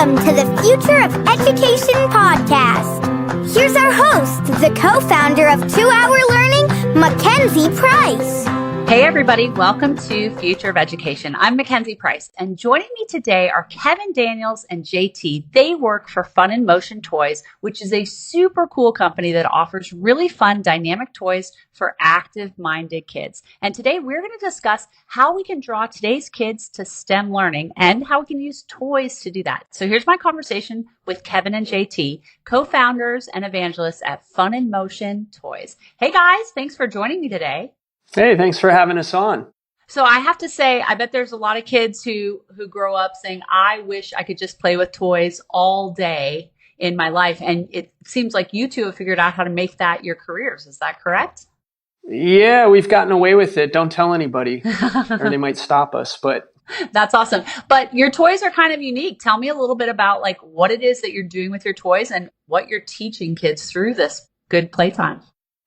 Welcome to the Future of Education podcast. Here's our host, the co-founder of 2 Hour Learning, Mackenzie Price. Hey everybody, welcome to Future of Education. I'm Mackenzie Price, and joining me today are Kevin Daniels and JT. They work for Fun in Motion Toys, which is a super cool company that offers really fun dynamic toys for active-minded kids. And today we're going to discuss how we can draw today's kids to STEM learning and how we can use toys to do that. So here's my conversation with Kevin and JT, co-founders and evangelists at Fun in Motion Toys. Hey guys, thanks for joining me today. Hey, thanks for having us on. So I have to say, I bet there's a lot of kids who grow up saying, I wish I could just play with toys all day in my life. And it seems like you two have figured out how to make that your careers. Is that correct? Yeah, we've gotten away with it. Don't tell anybody or they might stop us. But that's awesome. But your toys are kind of unique. Tell me a little bit about like what it is that you're doing with your toys and what you're teaching kids through this good playtime.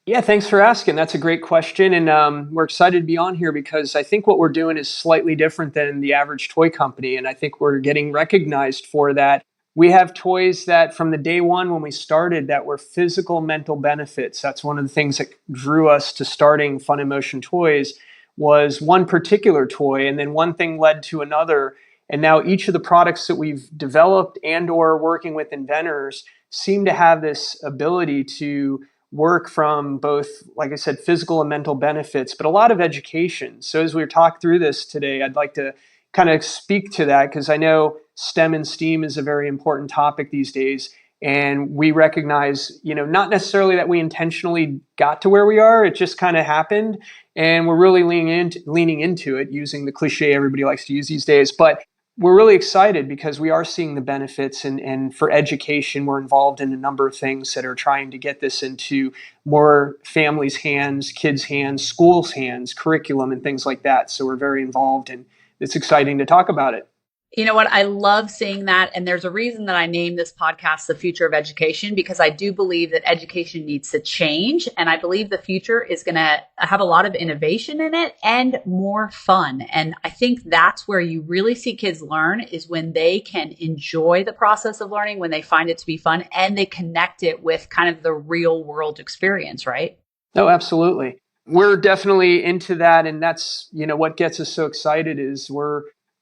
yeah, thanks for asking. That's a great question. And we're excited to be on here because I think what we're doing is slightly different than the average toy company. And I think we're getting recognized for that. We have toys that from the day one when we started that were physical mental benefits. That's one of the things that drew us to starting Fun in Motion Toys was one particular toy. And then one thing led to another. And now each of the products that we've developed and or working with inventors seem to have this ability to work from both, like I said, physical and mental benefits, but a lot of education. So as we talk through this today, I'd like to kind of speak to that because I know STEM and STEAM is a very important topic these days. And we recognize, not necessarily that we intentionally got to where we are, it just kind of happened. And we're really leaning into it, using the cliche everybody likes to use these days. But we're really excited because we are seeing the benefits and for education, we're involved in a number of things that are trying to get this into more families' hands, kids' hands, schools' hands, curriculum and things like that. So we're very involved and it's exciting to talk about it. You know what? I love seeing that. And there's a reason that I named this podcast The Future of Education, because I do believe that education needs to change. And I believe the future is going to have a lot of innovation in it and more fun. And I think that's where you really see kids learn is when they can enjoy the process of learning, when they find it to be fun and they connect it with kind of the real world experience, right? Oh, absolutely. We're definitely into that. And that's, what gets us so excited is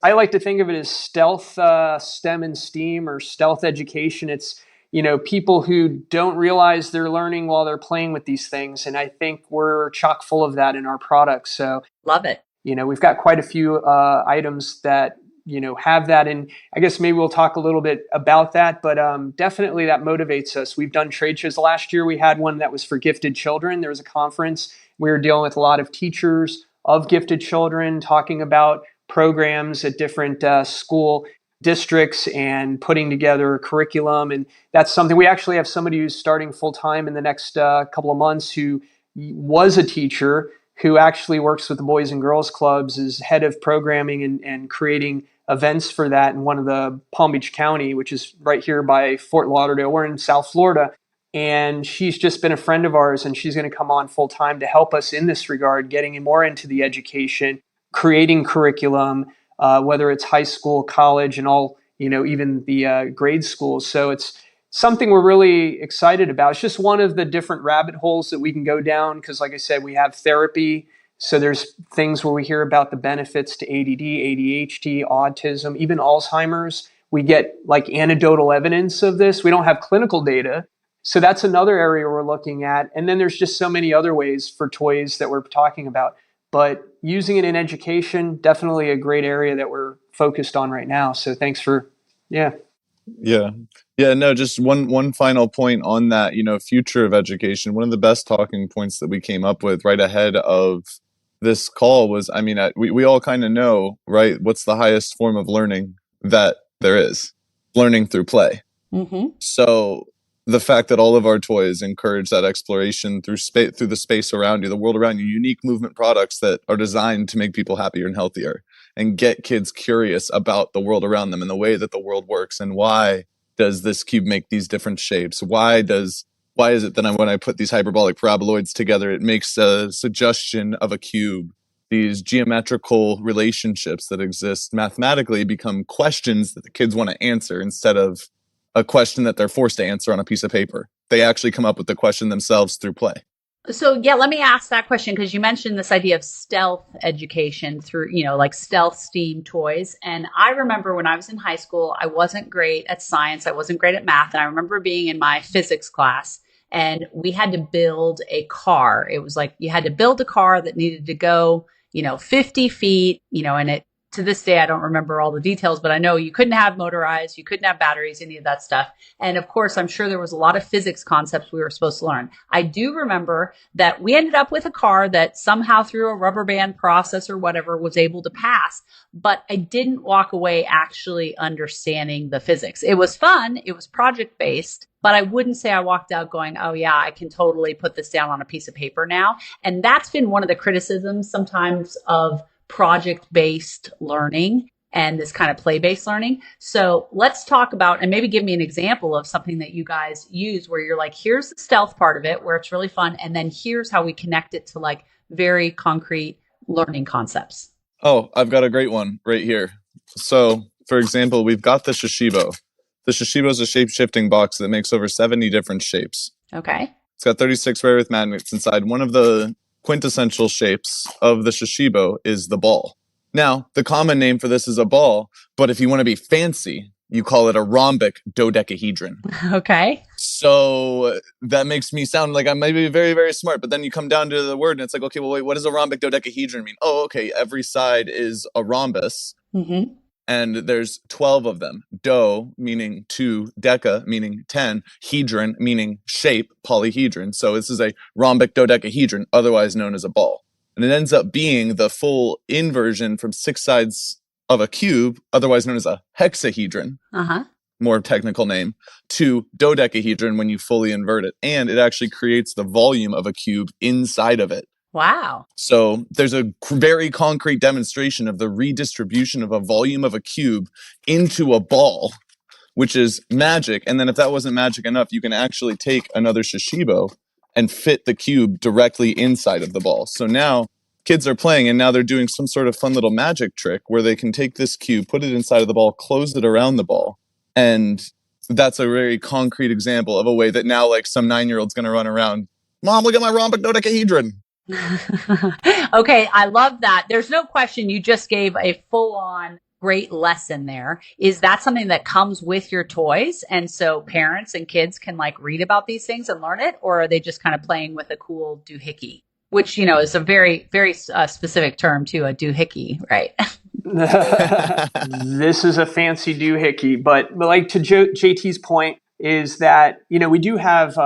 I like to think of it as stealth STEM and STEAM or stealth education. It's, people who don't realize they're learning while they're playing with these things. And I think we're chock full of that in our products. So love it. We've got quite a few items that, have that. And I guess maybe we'll talk a little bit about that, but definitely that motivates us. We've done trade shows. Last year, we had one that was for gifted children. There was a conference. We were dealing with a lot of teachers of gifted children, talking about programs at different school districts and putting together a curriculum. And that's something we actually have somebody who's starting full time in the next couple of months who was a teacher who actually works with the Boys and Girls Clubs, is head of programming and creating events for that in one of the Palm Beach County, which is right here by Fort Lauderdale. We're in South Florida. And she's just been a friend of ours and she's going to come on full time to help us in this regard, getting more into the education, creating curriculum, whether it's high school, college, and all, even the grade schools. So it's something we're really excited about. It's just one of the different rabbit holes that we can go down because, like I said, we have therapy. So there's things where we hear about the benefits to ADD, ADHD, autism, even Alzheimer's. We get like anecdotal evidence of this. We don't have clinical data. So that's another area we're looking at. And then there's just so many other ways for toys that we're talking about. But using it in education, definitely a great area that we're focused on right now. So thanks for, Yeah. No, just one final point on that, future of education. One of the best talking points that we came up with right ahead of this call was, we all kind of know, right? What's the highest form of learning that there is? Learning through play. Mm-hmm. So the fact that all of our toys encourage that exploration through the space around you, the world around you, unique movement products that are designed to make people happier and healthier and get kids curious about the world around them and the way that the world works and why does this cube make these different shapes? Why is it that when I put these hyperbolic paraboloids together, it makes a suggestion of a cube these geometrical relationships that exist mathematically become questions that the kids want to answer instead of a question that they're forced to answer on a piece of paper. They actually come up with the question themselves through play. So yeah, let me ask that question because you mentioned this idea of stealth education through, like stealth STEAM toys. And I remember when I was in high school, I wasn't great at science. I wasn't great at math. And I remember being in my physics class and we had to build a car. It was like you had to build a car that needed to go, 50 feet, and it, to this day, I don't remember all the details, but I know you couldn't have motorized, you couldn't have batteries, any of that stuff. And of course, I'm sure there was a lot of physics concepts we were supposed to learn. I do remember that we ended up with a car that somehow through a rubber band process or whatever was able to pass, but I didn't walk away actually understanding the physics. It was fun. It was project based, but I wouldn't say I walked out going, oh yeah, I can totally put this down on a piece of paper now. And that's been one of the criticisms sometimes of project-based learning and this kind of play-based learning. So let's talk about, and maybe give me an example of something that you guys use where you're like, here's the stealth part of it where it's really fun. And then here's how we connect it to like very concrete learning concepts. Oh, I've got a great one right here. So for example, we've got the Shishibo. The Shishibo is a shape-shifting box that makes over 70 different shapes. Okay. It's got 36 rare earth magnets inside. One of the quintessential shapes of the Shishibo is the ball. Now, the common name for this is a ball, but if you want to be fancy, you call it a rhombic dodecahedron. Okay. So that makes me sound like I might be very, very smart, but then you come down to the word and it's like, okay, well, wait, what does a rhombic dodecahedron mean? Oh, okay, every side is a rhombus. Mm-hmm. And there's 12 of them. Do meaning 2, deca meaning 10, hedron meaning shape, polyhedron. So this is a rhombic dodecahedron, otherwise known as a ball. And it ends up being the full inversion from 6 sides of a cube, otherwise known as a hexahedron, more technical name, to dodecahedron when you fully invert it. And it actually creates the volume of a cube inside of it. Wow. So there's a very concrete demonstration of the redistribution of a volume of a cube into a ball, which is magic. And then if that wasn't magic enough, you can actually take another Shishibo and fit the cube directly inside of the ball. So now kids are playing and now they're doing some sort of fun little magic trick where they can take this cube, put it inside of the ball, close it around the ball. And that's a very concrete example of a way that now like some 9-year-old's going to run around, Mom, look at my rhombic dodecahedron. Okay, I love that. There's no question you just gave a full-on great lesson there. Is that something that comes with your toys? And so parents and kids can like read about these things and learn it? Or are they just kind of playing with a cool doohickey? Which, is a very, very specific term too, a doohickey, right? This is a fancy doohickey, but like to JT's point, is that, we do have,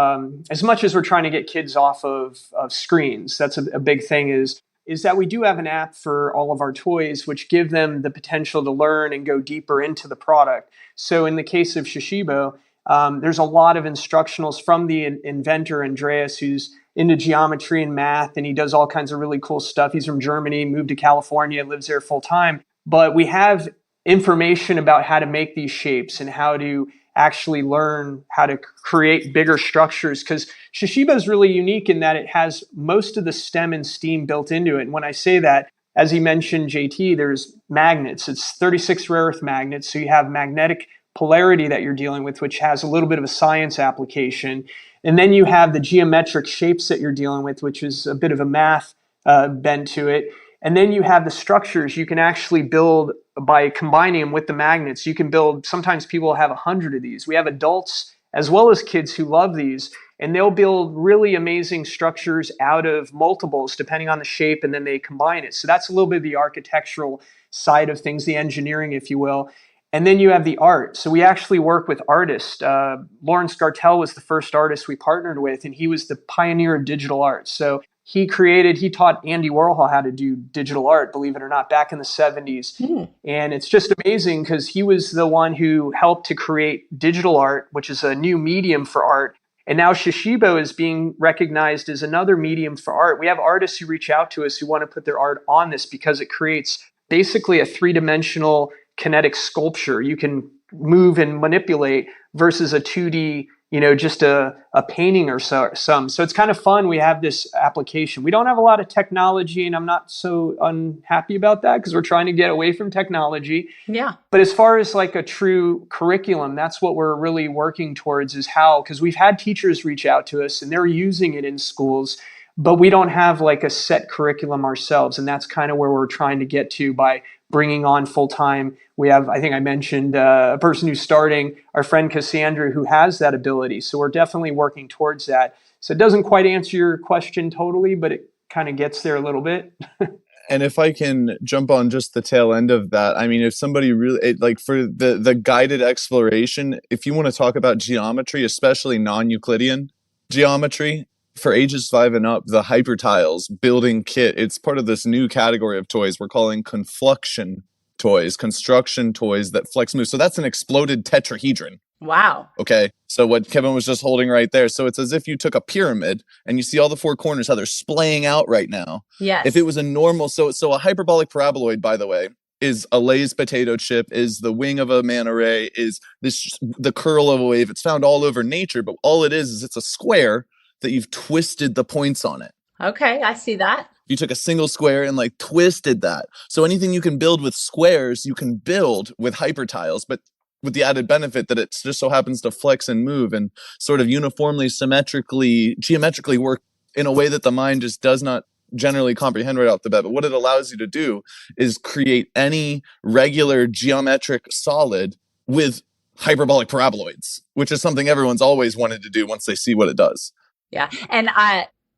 as much as we're trying to get kids off of screens, that's a big thing is that we do have an app for all of our toys, which give them the potential to learn and go deeper into the product. So in the case of Shishibo, there's a lot of instructionals from the inventor, Andreas, who's into geometry and math, and he does all kinds of really cool stuff. He's from Germany, moved to California, lives there full time. But we have information about how to make these shapes and how to actually learn how to create bigger structures, because Shishibo is really unique in that it has most of the STEM and STEAM built into it. And when I say that, as he mentioned, JT, there's magnets. It's 36 rare earth magnets. So you have magnetic polarity that you're dealing with, which has a little bit of a science application. And then you have the geometric shapes that you're dealing with, which is a bit of a math bend to it. And then you have the structures you can actually build by combining them with the magnets. You can build, sometimes people have 100 of these. We have adults as well as kids who love these, and they'll build really amazing structures out of multiples depending on the shape, and then they combine it. So that's a little bit of the architectural side of things, the engineering, if you will. And then you have the art. So we actually work with artists. Lawrence Gartell was the first artist we partnered with, and he was the pioneer of digital art. So he taught Andy Warhol how to do digital art, believe it or not, back in the 70s. And it's just amazing because he was the one who helped to create digital art, which is a new medium for art. And now Shishibo is being recognized as another medium for art. We have artists who reach out to us who want to put their art on this because it creates basically a 3-dimensional kinetic sculpture you can move and manipulate versus a 2D just a painting or some. So it's kind of fun. We have this application. We don't have a lot of technology, and I'm not so unhappy about that because we're trying to get away from technology. Yeah. But as far as like a true curriculum, that's what we're really working towards, is how, because we've had teachers reach out to us and they're using it in schools, but we don't have like a set curriculum ourselves. And that's kind of where we're trying to get to by bringing on full time. We have, I think I mentioned a person who's starting, our friend Cassandra, who has that ability. So we're definitely working towards that. So it doesn't quite answer your question totally, but it kind of gets there a little bit. And if I can jump on just the tail end of that, I mean, if somebody really like for the guided exploration, if you want to talk about geometry, especially non-Euclidean geometry, for ages 5 and up, the Hypertiles building kit, it's part of this new category of toys we're calling confluxion toys, construction toys that flex move. So that's an exploded tetrahedron. Wow. Okay. So what Kevin was just holding right there. So it's as if you took a pyramid and you see all the 4 corners, how they're splaying out right now. Yes. If it was a normal, so a hyperbolic paraboloid, by the way, is a Lay's potato chip, is the wing of a manta ray, is the curl of a wave. It's found all over nature, but all it is it's a square that you've twisted the points on it. Okay, I see that. You took a single square and like twisted that. So anything you can build with squares, you can build with Hypertiles, but with the added benefit that it just so happens to flex and move and sort of uniformly, symmetrically, geometrically work in a way that the mind just does not generally comprehend right off the bat. But what it allows you to do is create any regular geometric solid with hyperbolic paraboloids, which is something everyone's always wanted to do once they see what it does. Yeah. And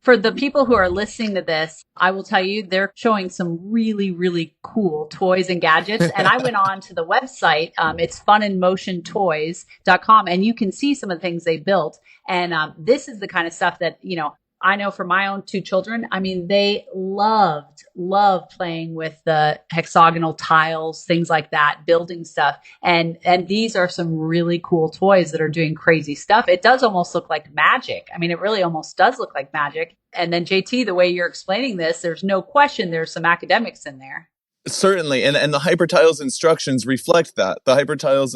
for the people who are listening to this, I will tell you, they're showing some really, really cool toys and gadgets. And I went on to the website. It's funandmotiontoys.com, and you can see some of the things they built. And this is the kind of stuff that, I know for my own 2 children, I mean, they loved playing with the hexagonal tiles, things like that, building stuff. And these are some really cool toys that are doing crazy stuff. It does almost look like magic. I mean, it really almost does look like magic. And then JT, the way you're explaining this, there's no question there's some academics in there. Certainly, and the Hypertiles instructions reflect that. The Hypertiles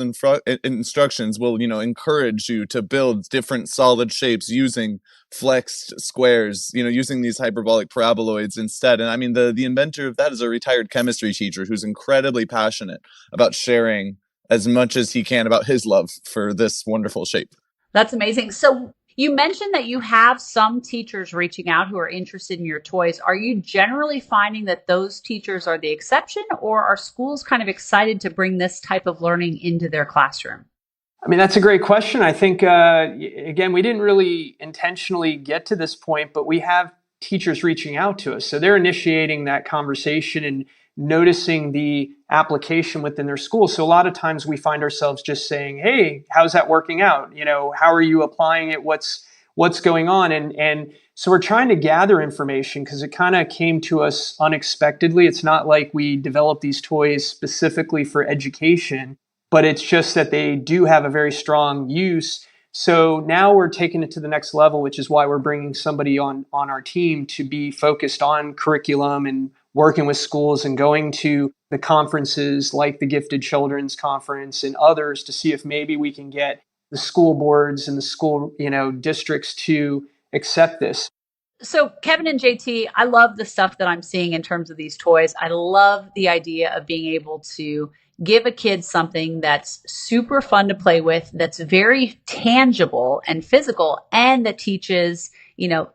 instructions will, encourage you to build different solid shapes using flexed squares, using these hyperbolic paraboloids instead. And I mean, the inventor of that is a retired chemistry teacher who's incredibly passionate about sharing as much as he can about his love for this wonderful shape. That's amazing. So you mentioned that you have some teachers reaching out who are interested in your toys. Are you generally finding that those teachers are the exception, or are schools kind of excited to bring this type of learning into their classroom? I mean, that's a great question. I think, again, we didn't really intentionally get to this point, but we have teachers reaching out to us. So they're initiating that conversation and noticing the application within their school. So a lot of times we find ourselves just saying, hey, how's that working out? How are you applying it? What's going on? And so we're trying to gather information because it kind of came to us unexpectedly. It's not like we developed these toys specifically for education, but it's just that they do have a very strong use. So now we're taking it to the next level, which is why we're bringing somebody on our team to be focused on curriculum and working with schools and going to the conferences like the Gifted Children's Conference and others to see if maybe we can get the school boards and the school, districts to accept this. So Kevin and JT, I love the stuff that I'm seeing in terms of these toys. I love the idea of being able to give a kid something that's super fun to play with, that's very tangible and physical, and that teaches,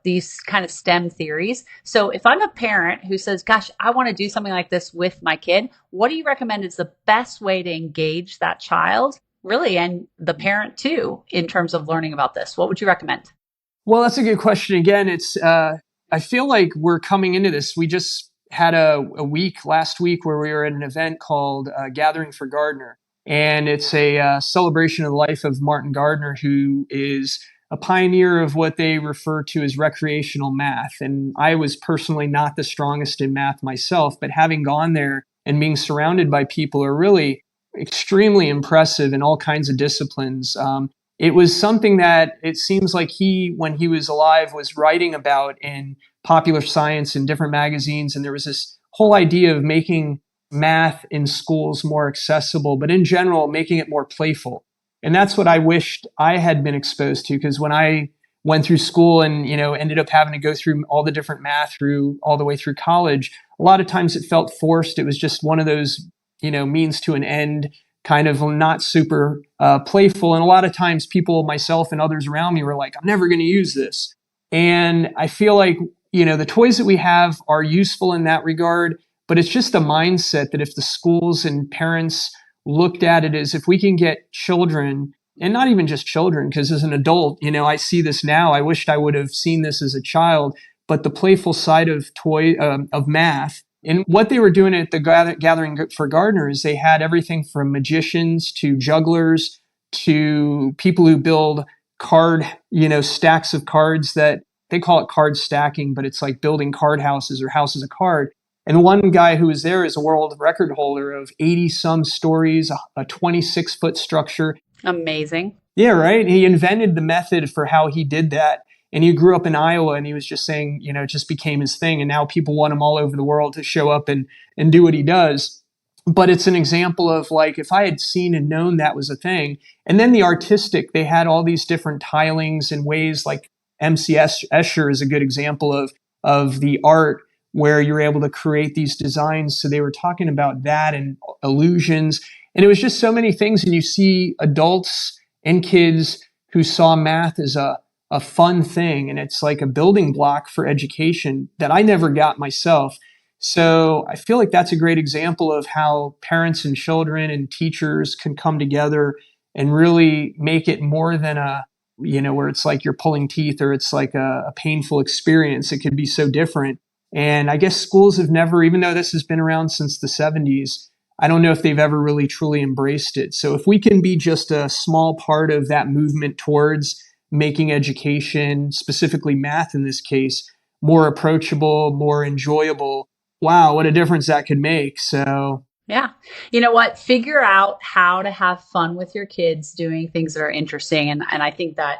these kind of STEM theories. So if I'm a parent who says, gosh, I want to do something like this with my kid, what do you recommend is the best way to engage that child, really, and the parent too, in terms of learning about this? What would you recommend? Well, that's a good question. Again, it's I feel like we're coming into this. We just had a week last week where we were at an event called Gathering for Gardner. And it's a celebration of the life of Martin Gardner, who is a pioneer of what they refer to as recreational math. And I was personally not the strongest in math myself, but having gone there and being surrounded by people who are really extremely impressive in all kinds of disciplines, it was something that it seems like he, when he was alive, was writing about in Popular Science and different magazines. And there was this whole idea of making math in schools more accessible, but in general, making it more playful. And that's what I wished I had been exposed to, because when I went through school and, ended up having to go through all the different math through all the way through college, a lot of times it felt forced. It was just one of those, means to an end, kind of not super playful. And a lot of times people, myself and others around me, were like, I'm never going to use this. And I feel like, the toys that we have are useful in that regard, but it's just a mindset that if the schools and parents looked at it as, if we can get children, and not even just children, because as an adult, I see this now. I wished I would have seen this as a child, but the playful side of of math. And what they were doing at the Gathering for Gardeners, they had everything from magicians to jugglers to people who build stacks of cards. That they call it card stacking, but it's like building card houses or houses of card. And one guy who was there is a world record holder of 80 some stories, a 26-foot structure. Amazing. Yeah, right. He invented the method for how he did that. And he grew up in Iowa, and he was just saying, it just became his thing. And now people want him all over the world to show up and do what he does. But it's an example of, like, if I had seen and known that was a thing. And then the artistic, they had all these different tilings and ways, like MC Escher is a good example of the art where you're able to create these designs. So they were talking about that and illusions. And it was just so many things. And you see adults and kids who saw math as a fun thing. And it's like a building block for education that I never got myself. So I feel like that's a great example of how parents and children and teachers can come together and really make it more than where it's like you're pulling teeth or it's like a painful experience. It could be so different. And I guess schools have never, even though this has been around since the 70s, I don't know if they've ever really truly embraced it. So if we can be just a small part of that movement towards making education, specifically math in this case, more approachable, more enjoyable, wow, what a difference that could make. So yeah. You know what? Figure out how to have fun with your kids doing things that are interesting. And I think that,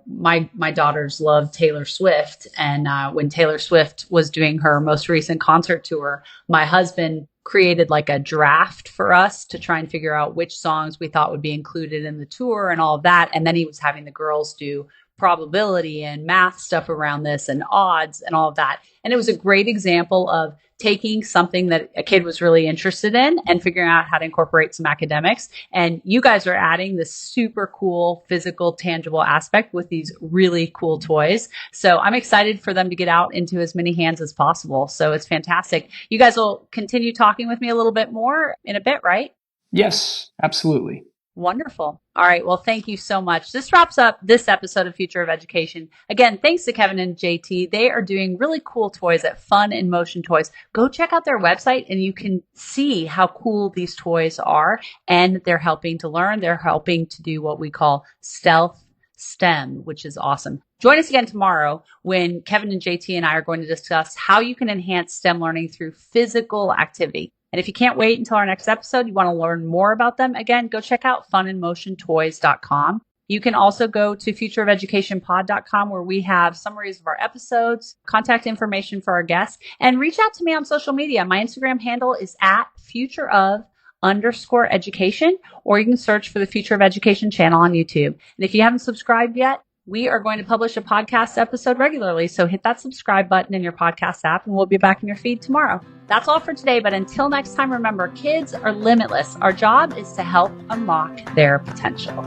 my daughters love Taylor Swift. And when Taylor Swift was doing her most recent concert tour, my husband created like a draft for us to try and figure out which songs we thought would be included in the tour and all of that. And then he was having the girls do probability and math stuff around this and odds and all of that. And it was a great example of taking something that a kid was really interested in and figuring out how to incorporate some academics. And you guys are adding this super cool physical, tangible aspect with these really cool toys. So I'm excited for them to get out into as many hands as possible. So it's fantastic. You guys will continue talking with me a little bit more in a bit, right? yes, absolutely. Wonderful. All right. Well, thank you so much. This wraps up this episode of Future of Education. Again, thanks to Kevin and JT. They are doing really cool toys at Fun in Motion Toys. Go check out their website and you can see how cool these toys are. And they're helping to learn. They're helping to do what we call stealth STEM, which is awesome. Join us again tomorrow when Kevin and JT and I are going to discuss how you can enhance STEM learning through physical activity. And if you can't wait until our next episode, you want to learn more about them, again, go check out funinmotiontoys.com. You can also go to futureofeducationpod.com where we have summaries of our episodes, contact information for our guests, and reach out to me on social media. My Instagram handle is @futureof_education, or you can search for the Future of Education channel on YouTube. And if you haven't subscribed yet, we are going to publish a podcast episode regularly. So hit that subscribe button in your podcast app and we'll be back in your feed tomorrow. That's all for today. But until next time, remember, kids are limitless. Our job is to help unlock their potential.